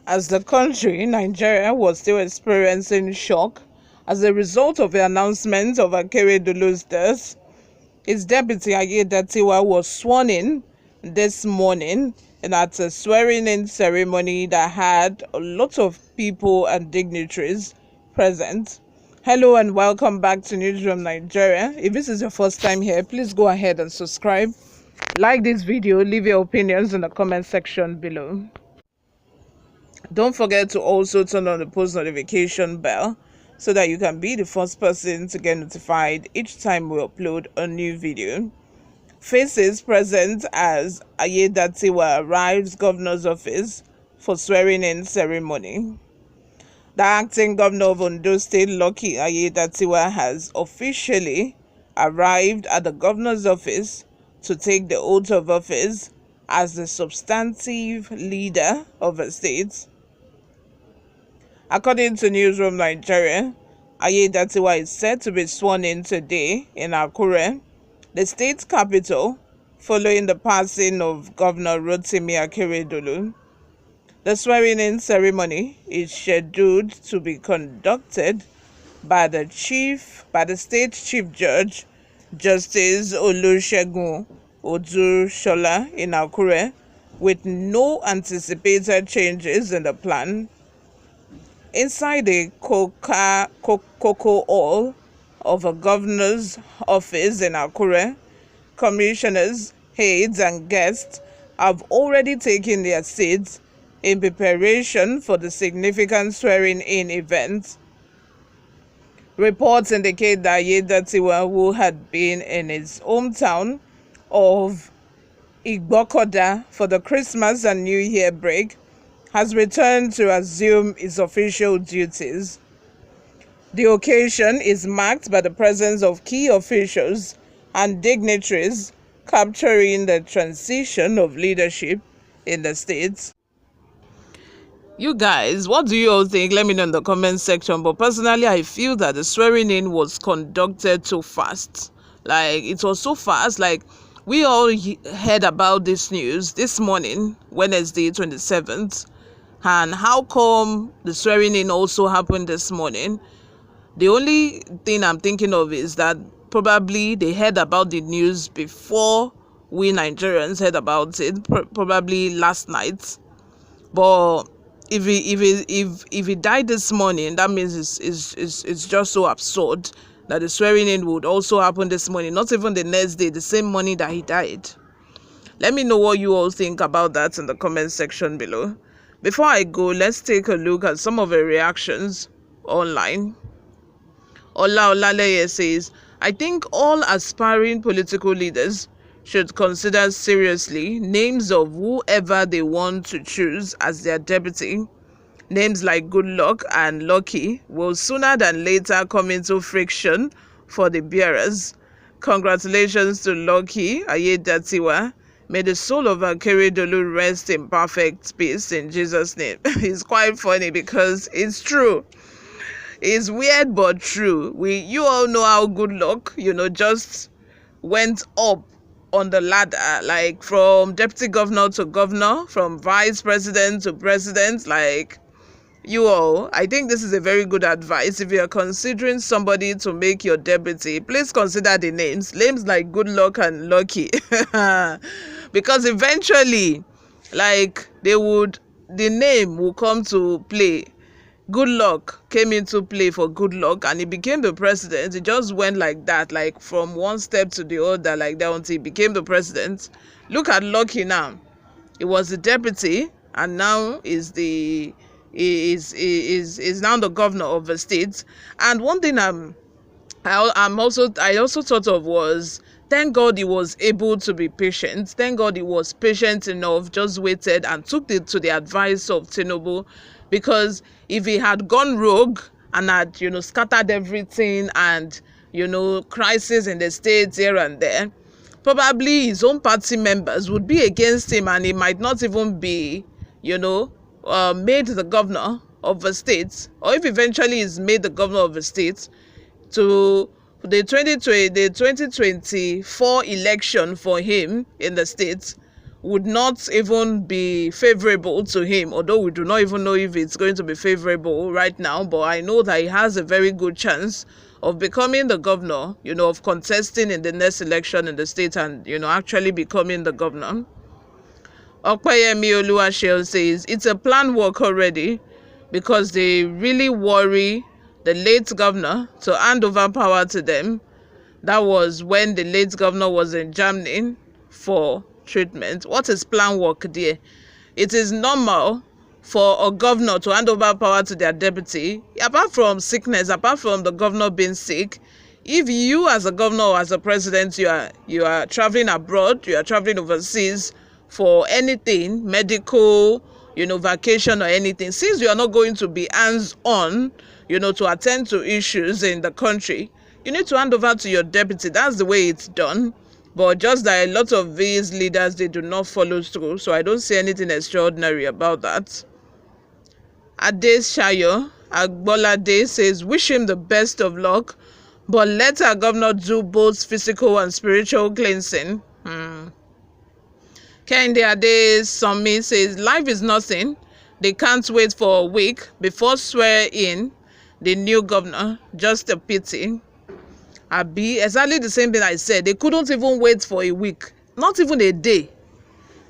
As the country, Nigeria, was still experiencing shock as a result of the announcement of Akeredolu's death, his deputy Aiyedatiwa was sworn in this morning at a swearing-in ceremony that had a lot of people and dignitaries present. Hello and welcome back to Newsroom Nigeria. If this is your first time here, please go ahead and subscribe. Like this video, leave your opinions in the comment section below. Don't forget to also turn on the post notification bell so that you can be the first person to get notified each time we upload a new video. Faces present as Aiyedatiwa arrives governor's office for swearing-in ceremony. The acting governor of Ondo State, Lucky Aiyedatiwa, has officially arrived at the governor's office to take the oath of office as the substantive leader of the state. According to Newsroom Nigeria, Aiyedatiwa is said to be sworn in today in Akure, the state capital, following the passing of Governor Akeredolu. The swearing-in ceremony is scheduled to be conducted by the state chief judge, Justice Olusegun Odurshola in Akure, with no anticipated changes in the plan. Inside the Cocoa Hall of a governor's office in Akure, commissioners, aides, and guests have already taken their seats in preparation for the significant swearing-in event. Reports indicate that Aiyedatiwa, who had been in his hometown of Igbokoda for the Christmas and New Year break, has returned to assume his official duties. The occasion is marked by the presence of key officials and dignitaries, capturing the transition of leadership in the states. You guys, what do you all think? Let me know in the comment section. But personally, I feel that the swearing in was conducted too fast. Like, it was so fast. Like, we all heard about this news this morning, Wednesday 27th. And how come the swearing in also happened this morning? The only thing I'm thinking of is that probably they heard about the news before we Nigerians heard about it, probably last night. But if he died this morning, that means it's just so absurd that the swearing in would also happen this morning, not even the next day, the same morning that he died. Let me know what you all think about that in the comment section below. Before I go, let's take a look at some of the reactions online. Ola Olaleye says, I think all aspiring political leaders should consider seriously names of whoever they want to choose as their deputy. Names like Good Luck and Lucky will sooner than later come into friction for the bearers. Congratulations to Lucky Aiyedatiwa. May the soul of Akeredolu rest in perfect peace in Jesus' name. It's quite funny because it's true. It's weird but true. You all know how Good Luck, just went up on the ladder, like from deputy governor to governor, from vice president to president. Like, I think this is a very good advice. If you're considering somebody to make your deputy, please consider the names like Good Luck and Lucky. Because eventually, like, the name will come to play. Good Luck came into play for Good Luck and he became the president. It just went like that, like from one step to the other, like that, until he became the president. Look at Lucky now. He was the deputy and now is now the governor of the state. And one thing I also thought of was, thank God he was able to be patient. Thank God he was patient enough, just waited and took it to the advice of Tinubu. Because if he had gone rogue and had, scattered everything and, crisis in the states here and there, probably his own party members would be against him and he might not even be, made the governor of the state. Or if eventually he's made the governor of the state, to the 2024 election for him in the state would not even be favorable to him, although we do not even know if it's going to be favorable right now. But I know that he has a very good chance of becoming the governor, of contesting in the next election in the state and, actually becoming the governor. Okpeyemi Oluwaseun says it's a planned work already because they really worry the late governor to hand over power to them. That was when the late governor was in Germany for treatment. What is plan work there? It is normal for a governor to hand over power to their deputy. Apart from sickness, apart from the governor being sick, if you as a governor or as a president, you are traveling abroad, you are traveling overseas for anything, medical, vacation or anything, since you are not going to be hands-on, to attend to issues in the country, you need to hand over to your deputy. That's the way it's done. But just that a lot of these leaders, they do not follow through. So I don't see anything extraordinary about that. Adeshayo Agbolade says, wish him the best of luck, but let our governor do both physical and spiritual cleansing. Kende Adesomi says, life is nothing. They can't wait for a week before swearing in the new governor. Just a pity. Abi, exactly the same thing I said. They couldn't even wait for a week, not even a day.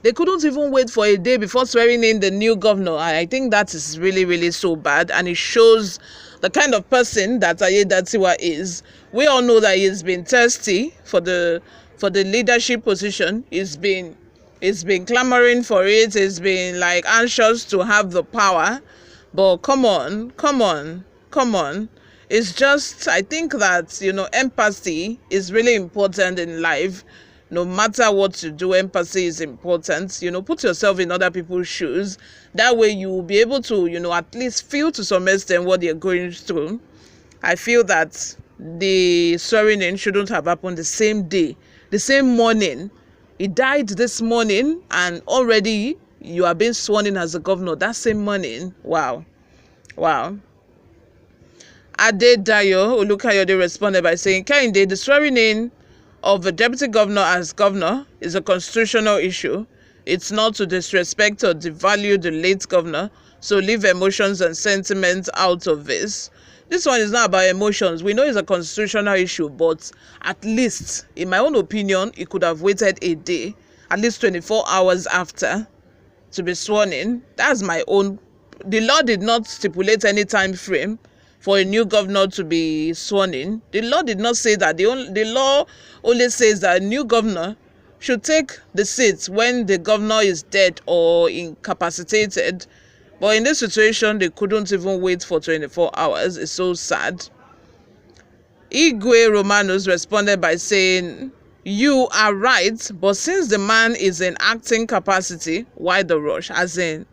They couldn't even wait for a day before swearing in the new governor. I think that is really, really so bad, and it shows the kind of person that Aiyedatiwa is. We all know that he's been thirsty for the leadership position. He's been clamoring for it. He's been like anxious to have the power. But come on. It's just, I think that, empathy is really important in life. No matter what you do, empathy is important. Put yourself in other people's shoes. That way you will be able to, at least feel to some extent what they're going through. I feel that the swearing in shouldn't have happened the same day, the same morning. He died this morning and already you are being sworn in as a governor that same morning. Wow. Adedayo Olukayode responded by saying, Kehinde, the swearing in of a deputy governor as governor is a constitutional issue. It's not to disrespect or devalue the late governor, so leave emotions and sentiments out of this. This one is not about emotions. We know it's a constitutional issue, but at least, in my own opinion, it could have waited a day, at least 24 hours after, to be sworn in. That's my own. The law did not stipulate any time frame for a new governor to be sworn in. The law did not say that. The law only says that a new governor should take the seat when the governor is dead or incapacitated. But in this situation, they couldn't even wait for 24 hours. It's so sad. Igwe Romanus responded by saying, you are right, but since the man is in acting capacity, why the rush? As in,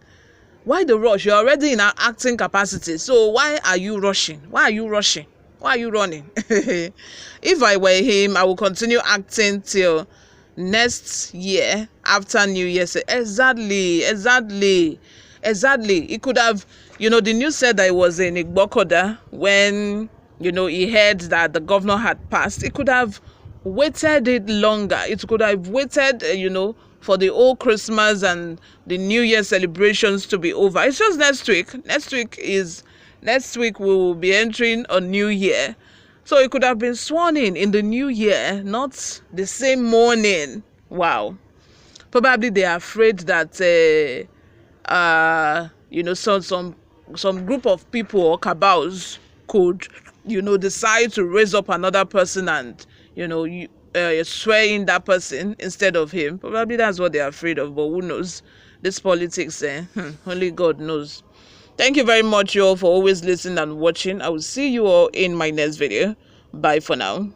why the rush? You're already in an acting capacity. So why are you rushing? Why are you rushing? Why are you running? If I were him, I would continue acting till next year after New Year. Exactly. He could have, the news said that it was in Igbokoda when, he heard that the governor had passed. It could have waited it longer. It could have waited, for the old Christmas and the New Year celebrations to be over. It's just next week. Next week we will be entering a new year. So it could have been sworn in the new year, not the same morning. Wow. Probably they are afraid that some group of people or cabals could, decide to raise up another person and, swear in that person instead of him. Probably that's what they're afraid of, but who knows? This politics, only God knows. Thank you very much, you all, for always listening and watching. I will see you all in my next video. Bye for now.